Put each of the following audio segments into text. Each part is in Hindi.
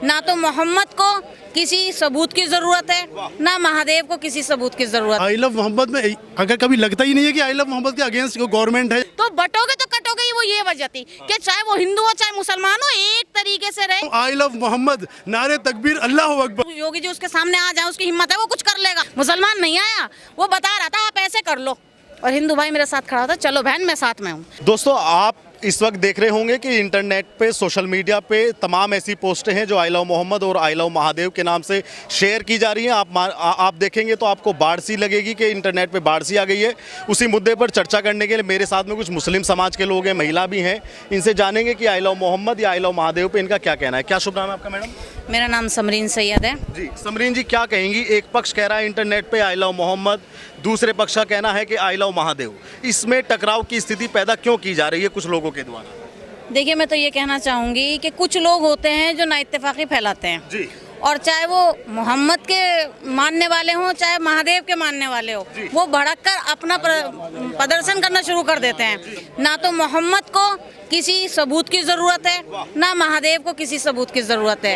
ना तो मोहम्मद को किसी सबूत की जरूरत है, ना महादेव को किसी सबूत की जरूरत है। आई लव मोहम्मद में अगर कभी लगता ही नहीं है कि आई लव मोहम्मद के अगेंस्ट गवर्नमेंट है, तो बटोगे तो कटोगे ही। वो ये वजह थी कि चाहे वो हिंदू हो चाहे मुसलमान हो, एक तरीके से रहे। आई लव मोहम्मद, नारे तकबीर, अल्लाह अकबर। योगी जी उसके सामने आ जाए, उसकी हिम्मत है, वो कुछ कर लेगा। मुसलमान नहीं आया, वो बता रहा था आप ऐसे कर लो, और हिंदू भाई मेरे साथ खड़ा था, चलो बहन मैं साथ में हूँ। दोस्तों, आप इस वक्त देख रहे होंगे कि इंटरनेट पे, सोशल मीडिया पे तमाम ऐसी पोस्टें हैं जो आई लव मोहम्मद और आई लव महादेव के नाम से शेयर की जा रही हैं। आप देखेंगे तो आपको बाढ़ सी लगेगी कि इंटरनेट पे बाढ़ सी आ गई है। उसी मुद्दे पर चर्चा करने के लिए मेरे साथ में कुछ मुस्लिम समाज के लोग हैं, महिला भी हैं। इनसे जानेंगे कि आई लव मोहम्मद या आई लव महादेव पे इनका क्या कहना है। क्या शुभ नाम है आपका मैडम? मेरा नाम समरीन सैयद है। जी समरीन जी, क्या कहेंगी? एक पक्ष कह रहा है इंटरनेट पे आई लव मोहम्मद, दूसरे पक्ष का कहना है कि आई लव महादेव। इसमें टकराव की स्थिति पैदा क्यों की जा रही है कुछ लोगों के द्वारा? देखिए, मैं तो ये कहना चाहूँगी कि कुछ लोग होते हैं जो नाइत्तेफाकी फैलाते हैं जी। और चाहे वो मोहम्मद के मानने वाले हों चाहे महादेव के मानने वाले हो, वो भड़क कर अपना प्रदर्शन करना शुरू कर देते हैं। ना तो मोहम्मद को किसी सबूत की ज़रूरत है, ना महादेव को किसी सबूत की ज़रूरत है।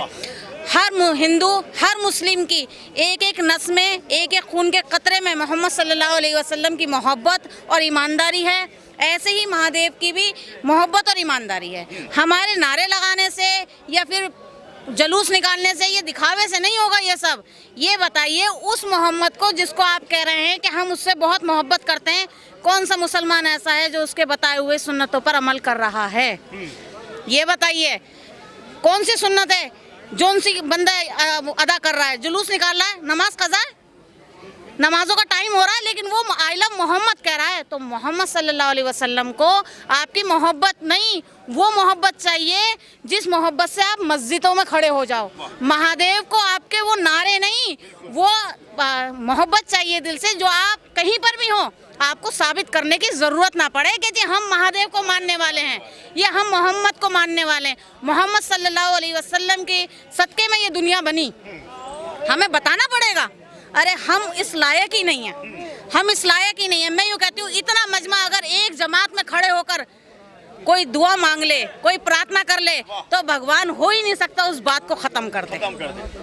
हर हिंदू, हर मुस्लिम की एक एक नस में, एक एक खून के कतरे में मोहम्मद सल्लल्लाहु अलैहि वसल्लम की मोहब्बत और ईमानदारी है। ऐसे ही महादेव की भी मोहब्बत और ईमानदारी है। हमारे नारे लगाने से या फिर जुलूस निकालने से, ये दिखावे से नहीं होगा ये सब। ये बताइए उस मोहम्मद को जिसको आप कह रहे हैं कि हम उससे बहुत मोहब्बत करते हैं, कौन सा मुसलमान ऐसा है जो उसके बताए हुए सुन्नतों पर अमल कर रहा है? ये बताइए कौन सी सुन्नत है जो सी बंदा अदा कर रहा है? जुलूस निकाल रहा है, नमाज कज़ा है, नमाजों का टाइम हो रहा है, लेकिन वो आई लव मोहम्मद कह रहा है। तो मोहम्मद सल्लल्लाहु अलैहि वसल्लम को आपकी मोहब्बत नहीं, वो मोहब्बत चाहिए जिस मोहब्बत से आप मस्जिदों में खड़े हो जाओ। महादेव को आपके वो नारे नहीं, वो मोहब्बत चाहिए दिल से, जो आप कहीं पर भी हो आपको साबित करने की ज़रूरत ना पड़े कि जी हम महादेव को मानने वाले हैं या हम मोहम्मद को मानने वाले हैं। मोहम्मद सल्लल्लाहु अलैहि वसल्लम के सदक़े में ये दुनिया बनी, हमें बताना पड़ेगा। अरे हम इस लायक ही नहीं है, हम इस लायक ही नहीं है। मैं यूँ कहती हूँ, इतना मजमा अगर एक जमात में खड़े होकर कोई दुआ मांग ले, कोई प्रार्थना कर ले, तो भगवान हो ही नहीं सकता उस बात को खत्म कर दे।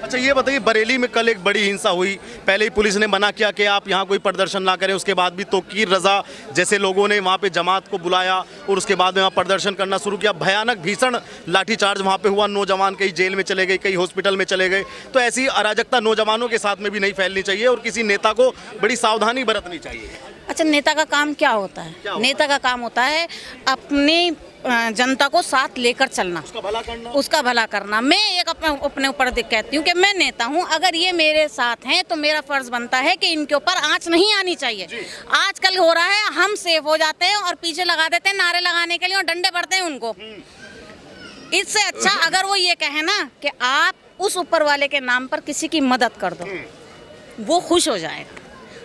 अच्छा ये बताइए, बरेली में कल एक बड़ी हिंसा हुई। पहले ही पुलिस ने मना किया कि आप यहाँ कोई प्रदर्शन ना करें। उसके बाद भी तोकीर रजा जैसे लोगों ने वहाँ पे जमात को बुलाया और उसके बाद में वहाँ प्रदर्शन करना शुरू किया। भयानक भीषण लाठीचार्ज वहाँ पे हुआ। नौजवान कई जेल में चले गए, कई हॉस्पिटल में चले गए। तो ऐसी अराजकता नौजवानों के साथ में भी नहीं फैलनी चाहिए और किसी नेता को बड़ी सावधानी बरतनी चाहिए। अच्छा, नेता का काम क्या होता है? नेता का काम होता है अपनी जनता को साथ लेकर चलना, उसका भला करना। मैं एक अपने ऊपर कहती हूँ कि मैं नेता हूँ, अगर ये मेरे साथ हैं तो मेरा फर्ज बनता है कि इनके ऊपर आंच नहीं आनी चाहिए। आजकल हो रहा है, हम सेफ हो जाते हैं और पीछे लगा देते हैं नारे लगाने के लिए और डंडे पड़ते हैं उनको। इससे अच्छा अगर वो ये कहे ना कि आप उस ऊपर वाले के नाम पर किसी की मदद कर दो, वो खुश हो जाएगा।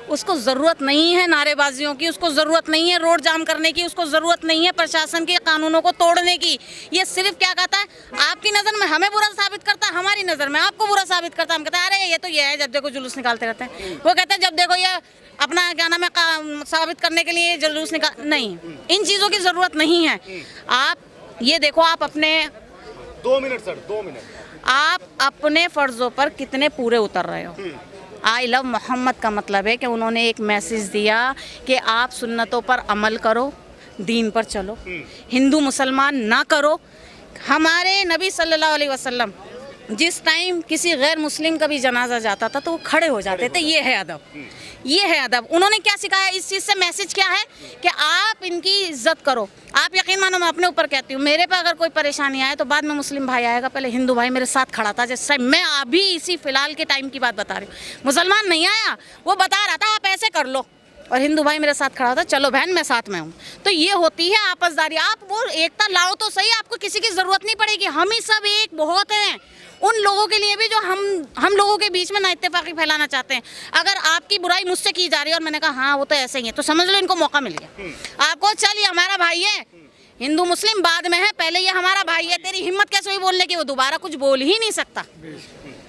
उसको ज़रूरत नहीं है नारेबाजियों की, उसको ज़रूरत नहीं है रोड जाम करने की, उसको ज़रूरत नहीं है प्रशासन के कानूनों को तोड़ने की। ये सिर्फ क्या कहता है, आपकी नज़र में हमें बुरा साबित करता है, हमारी नज़र में आपको बुरा साबित करता है। हम कहते हैं अरे ये तो ये है, जब देखो जुलूस निकालते रहते हैं। वो कहते हैं जब देखो ये अपना क्या नाम है साबित करने के लिए जुलूस निकाल। नहीं, इन चीज़ों की ज़रूरत नहीं है। आप ये देखो, आप अपने 2 मिनट सर, 2 मिनट, आप अपने फ़र्ज़ों पर कितने पूरे उतर रहे हो। आई लव मोहम्मद का मतलब है कि उन्होंने एक मैसेज दिया कि आप सुन्नतों पर अमल करो, दीन पर चलो, हिंदू मुसलमान ना करो। हमारे नबी सल्लल्लाहु अलैहि वसल्लम जिस टाइम किसी गैर मुस्लिम का भी जनाजा जाता था तो वो खड़े हो जाते थे। ये है अदब, ये है अदब। उन्होंने क्या सिखाया? इस चीज़ से मैसेज क्या है कि आप इनकी इज्जत करो। आप यकीन मानो, मैं अपने ऊपर कहती हूँ, मेरे पे अगर कोई परेशानी आए तो बाद में मुस्लिम भाई आएगा, पहले हिंदू भाई मेरे साथ खड़ा था। जैसे मैं अभी इसी फिलहाल के टाइम की बात बता रही हूँ, मुसलमान नहीं आया, वो बता रहा था आप ऐसे कर लो, और हिंदू भाई मेरे साथ खड़ा था, चलो बहन मैं साथ में हूँ। तो ये होती है आपसदारी। आप वो एकता लाओ तो सही, आपको किसी की ज़रूरत नहीं पड़ेगी। हम ही सब एक बहुत हैं उन लोगों के लिए भी जो हम लोगों के बीच में नाइत्तेफाकी फैलाना चाहते हैं। अगर आपकी बुराई मुझसे की जा रही है और मैंने कहा हाँ वो तो ऐसे ही है, तो समझ लो इनको मौका मिल गया। आपको चलिए हमारा भाई है, हिंदू मुस्लिम बाद में है, पहले ये हमारा भाई है, तेरी हिम्मत कैसे हुई बोलने की? वो दोबारा कुछ बोल ही नहीं सकता।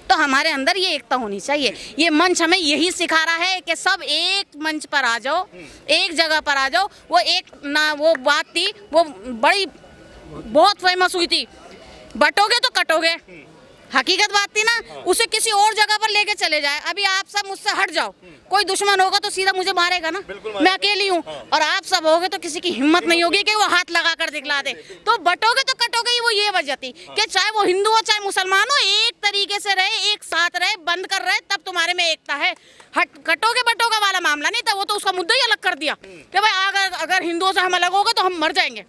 तो हमारे अंदर ये एकता होनी चाहिए। ये मंच हमें यही सिखा रहा है कि सब एक मंच पर आ जाओ, एक जगह पर आ जाओ। वो एक ना वो बात थी, वो बड़ी बहुत फेमस हुई थी, बटोगे तो कटोगे, हकीकत बात थी ना, उसे किसी और जगह पर लेके चले जाए। अभी आप सब मुझसे हट जाओ, कोई दुश्मन होगा तो सीधा मुझे मारेगा ना, मैं अकेली हूँ। और आप सब होगे तो किसी की हिम्मत नहीं होगी कि वो हाथ लगा कर दिखला दे। तो बटोगे तो कटोगे ही, वो ये वजह थी कि चाहे वो हिंदू हो चाहे मुसलमान हो, एक तरीके से रहे, एक साथ रहे, बंद कर रहे, तब तुम्हारे में एकता है। हट कटोगे बटोगा वाला मामला नहीं था, वो तो उसका मुद्दा ही अलग कर दिया कि भाई अगर हिंदुओं से हम अलग हो गए तो हम मर जाएंगे।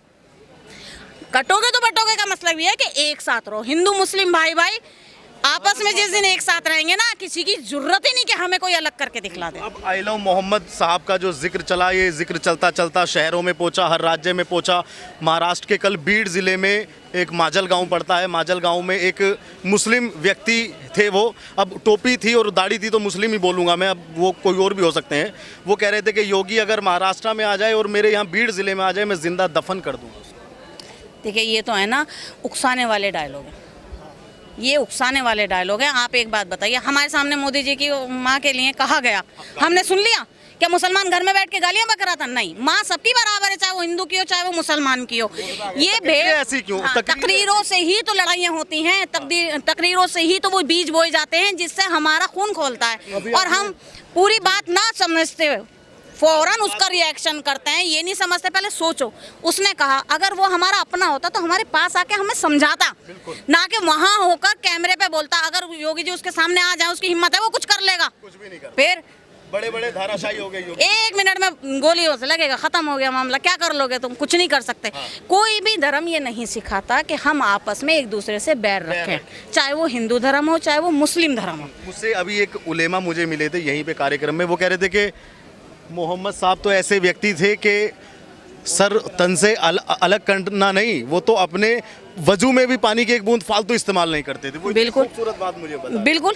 कटोगे तो बटोगे का मतलब ये है कि एक साथ रहो, हिंदू मुस्लिम भाई भाई आपस में जिस दिन एक साथ रहेंगे ना, किसी की जरूरत ही नहीं कि हमें कोई अलग करके दिखला दे। अब आई लव मोहम्मद साहब का जो जिक्र चला, ये जिक्र चलता चलता शहरों में पहुंचा, हर राज्य में पहुंचा। महाराष्ट्र के कल बीड ज़िले में एक माजल गांव पड़ता है, माजल गांव में एक मुस्लिम व्यक्ति थे। वो अब टोपी थी और दाढ़ी थी तो मुस्लिम ही बोलूँगा मैं, अब वो कोई और भी हो सकते हैं। वो कह रहे थे कि योगी अगर महाराष्ट्र में आ जाए और मेरे यहाँ बीड ज़िले में आ जाए, मैं जिंदा दफन कर दूँगा। देखिए ये तो है ना उकसाने वाले डायलॉग हैं, ये उकसाने वाले डायलॉग हैं। आप एक बात बताइए, हमारे सामने मोदी जी की माँ के लिए कहा गया, हमने सुन लिया? क्या मुसलमान घर में बैठ के गालियां बक रहा था? नहीं, माँ सबकी बराबर है, चाहे वो हिंदू की हो चाहे वो मुसलमान की हो। ये भेद ऐसी क्यों? तकरीरों से ही तो लड़ाइयाँ होती हैं, तकरीरों से ही तो वो बीज बोए जाते हैं जिससे हमारा खून खोलता है। और हम पूरी बात ना समझते हुए फौरन उसका रिएक्शन करते हैं, ये नहीं समझते, पहले सोचो। उसने कहा अगर वो हमारा अपना होता तो हमारे पास आके हमें समझाता, ना कि वहां होकर कैमरे पे बोलता। अगर योगी जी उसके सामने आ जाए, उसकी हिम्मत है, वो कुछ कर लेगा? कुछ भी नहीं कर। फिर बड़े बड़े धाराशाही हो गए, 1 मिनट में गोलियों से लगेगा, खत्म हो गया मामला। क्या कर लोगे तुम? कुछ नहीं कर सकते। कोई भी धर्म ये नहीं सिखाता कि हम आपस में एक दूसरे से बैर रखें, चाहे वो हिंदू धर्म हो चाहे वो मुस्लिम धर्म हो। मुझसे अभी एक उलेमा मुझे मिले थे यहीं पे कार्यक्रम में, वो कह रहे थे कि मोहम्मद साहब तो ऐसे व्यक्ति थे कि सर तन से अलग करना नहीं, वो तो अपने वजू में भी पानी की एक बूंद फालतू इस्तेमाल नहीं करते थे। वो बिल्कुल खूबसूरत बात मुझे बता। बिल्कुल,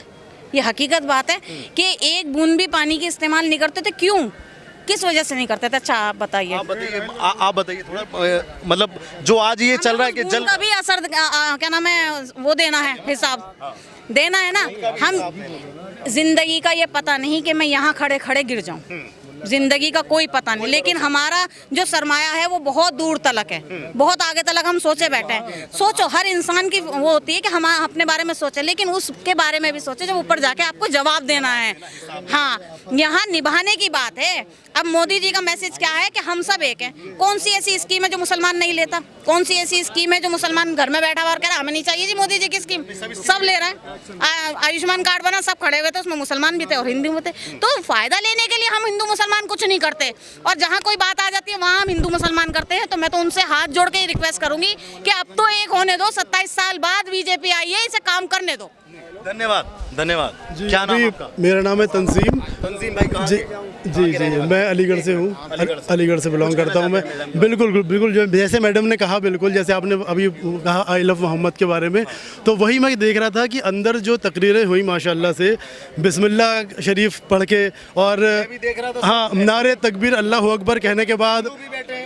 ये हकीकत बात है कि एक बूंद भी पानी की इस्तेमाल नहीं करते थे। क्यों, किस वजह से नहीं करते थे? अच्छा आप बताइए। आप बताइए थोड़ा, मतलब जो आज ये चल रहा है कि जल का भी असर क्या नाम है वो देना है, हिसाब देना है ना। हम जिंदगी का ये पता नहीं कि मैं यहाँ खड़े खड़े गिर जाऊं, जिंदगी का कोई पता नहीं, लेकिन हमारा जो सरमाया है वो बहुत दूर तलक है, बहुत आगे तलक हम सोचे बैठे हैं। सोचो, हर इंसान की वो होती है कि हम अपने बारे में सोचे, लेकिन उसके बारे में भी सोचे जब ऊपर जाके आपको जवाब देना है। हाँ, यहाँ निभाने की बात है। अब मोदी जी का मैसेज क्या है कि हम सब एक हैं। कौन सी ऐसी स्कीम है जो मुसलमान नहीं लेता? कौन सी ऐसी स्कीम है जो मुसलमान घर में बैठा हुआ और कह रहा है हमें नहीं चाहिए जी मोदी जी की स्कीम? सब ले रहे हैं। आयुष्मान कार्ड बना, सब खड़े हुए थे, उसमें मुसलमान भी थे और हिंदू भी थे। तो फायदा लेने के लिए हम हिंदू मुसलमान कुछ नहीं करते, और जहाँ कोई बात आ जाती है वहाँ हम हिंदू मुसलमान करते हैं। तो मैं तो उनसे हाथ जोड़ के ही रिक्वेस्ट करूंगी कि अब तो एक होने दो, 27 साल बाद बीजेपी आई है, इसे काम करने दो। धन्यवाद धन्यवाद। क्या नाम आपका? मेरा नाम है तंजीम। तंजीम भाई कहाँ जी से? जी जी मैं अलीगढ़ से हूँ, अलीगढ़ से बिलोंग करता हूँ मैं। बिल्कुल बिल्कुल, जो जैसे मैडम ने कहा, बिल्कुल जैसे आपने अभी कहा आई लव मोहम्मद के बारे में, तो वही मैं देख रहा था कि अंदर जो तकरीरें हुई माशाल्लाह से, बिस्मिल्लाह शरीफ पढ़ के और हाँ नारे तकबीर अल्लाह अकबर कहने के बाद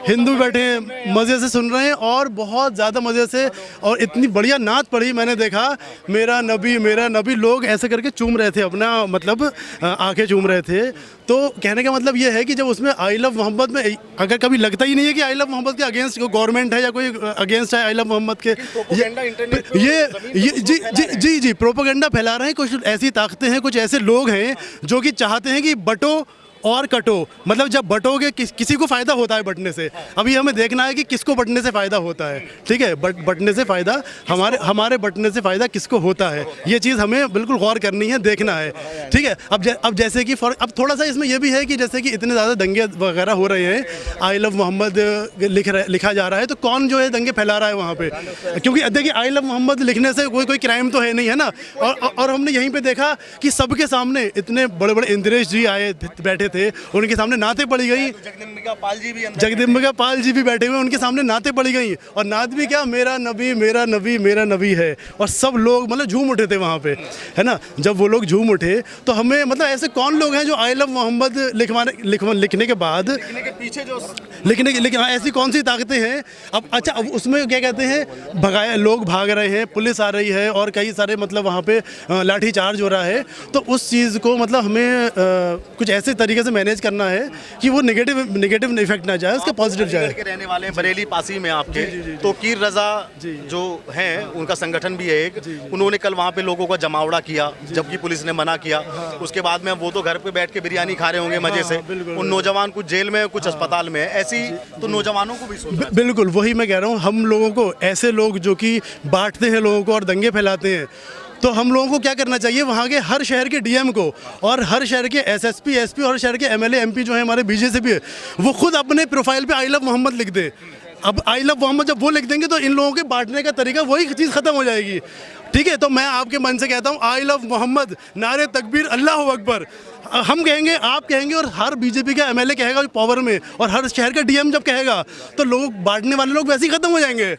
हिंदू बैठे हैं मज़े से सुन रहे हैं, और बहुत ज़्यादा मज़े से, और इतनी बढ़िया नात पढ़ी मैंने देखा, मेरा नबी लोग ऐसे करके चूम रहे थे, अपना मतलब आंखें चूम रहे थे। तो कहने का मतलब ये है कि जब उसमें आई लव मोहम्मद में अगर कभी लगता ही नहीं है कि आई लव मोहम्मद के अगेंस्ट गवर्नमेंट है या कोई अगेंस्ट है आई लव मोहम्मद के, ये जी प्रोपेगेंडा फैला रहे हैं कुछ ऐसी ताकतें हैं, कुछ ऐसे लोग हैं जो कि चाहते हैं कि बटो और कटो, मतलब जब बटोगे किसी को फ़ायदा होता है बटने से। अभी हमें देखना है कि किसको बटने से फ़ायदा होता है, ठीक है? बटने से फ़ायदा हमारे बटने से फ़ायदा किसको होता है, ये चीज़ हमें बिल्कुल गौर करनी है, देखना है, ठीक है? अब जैसे कि अब थोड़ा सा इसमें यह भी है कि जैसे कि इतने ज़्यादा दंगे वगैरह हो रहे हैं, आई लव मोहम्मद लिखा जा रहा है, तो कौन जो है दंगे फैला रहा है वहाँ पे? क्योंकि देखिए आई लव मोहम्मद लिखने से कोई क्राइम तो है नहीं, है ना? और हमने यहीं पर देखा कि सबके सामने इतने बड़े बड़े इंद्रेश जी आए बैठे थे, उनके सामने नाते पड़ी गई। जगदम्बिका पाल जी भी बैठे हुए, उनके सामने नाते पड़ी गई, और नात भी क्या, मेरा नबी है, और सब लोग मतलब झूम उठे थे वहाँ पे, है ना? जब वो लोग झूम उठे तो हमें मतलब ऐसे कौन लोग हैं जो आई लव मोहम्मद लिखने के बाद पीछे जो ऐसी कौन सी ताकतें हैं? अब अच्छा, अब उसमें क्या कहते हैं, लोग भाग रहे हैं, पुलिस आ रही है, और कई सारे मतलब वहाँ पे लाठी चार्ज हो रहा है, तो उस चीज़ को मतलब हमें कुछ ऐसे तरीके से मैनेज करना है कि वो नेगेटिव इफेक्ट ना जाए, उसके पॉजिटिव जाए। के रहने वाले हैं, बरेली पासी में आपके, तो कीर रजा जो हैं उनका संगठन भी है एक, उन्होंने कल वहाँ पे लोगों का जमावड़ा किया जबकि पुलिस ने मना किया। उसके बाद में वो तो घर पे बैठ के बिरयानी खा रहे होंगे मजे से, उन नौजवान कुछ जेल में कुछ अस्पताल में है, ऐसी तो नौजवानों को भी सोचना चाहिए। बिल्कुल वही मैं कह रहा हूँ, हम लोगों को ऐसे लोग जो कि बांटते हैं लोगों को और दंगे फैलाते हैं, तो हम लोगों को क्या करना चाहिए, वहाँ के हर शहर के डीएम को और हर शहर के एसएसपी एसपी और शहर के एमएलए एमपी जो है हमारे बीजेपी है, वो खुद अपने प्रोफाइल पे आई लव मोहम्मद लिख दे। अब आई लव मोहम्मद जब वो लिख देंगे तो इन लोगों के बांटने का तरीका वही चीज़ खत्म हो जाएगी। ठीक है, तो मैं आपके मन से कहता हूँ आई लव मोहम्मद, नारे तकबीर, अल्लाह अकबर हम कहेंगे, आप कहेंगे और हर बीजेपी का एमएलए कहेगा पावर में, और हर शहर का डीएम जब कहेगा तो लोग बांटने वाले लोग वैसे ही खत्म हो जाएंगे।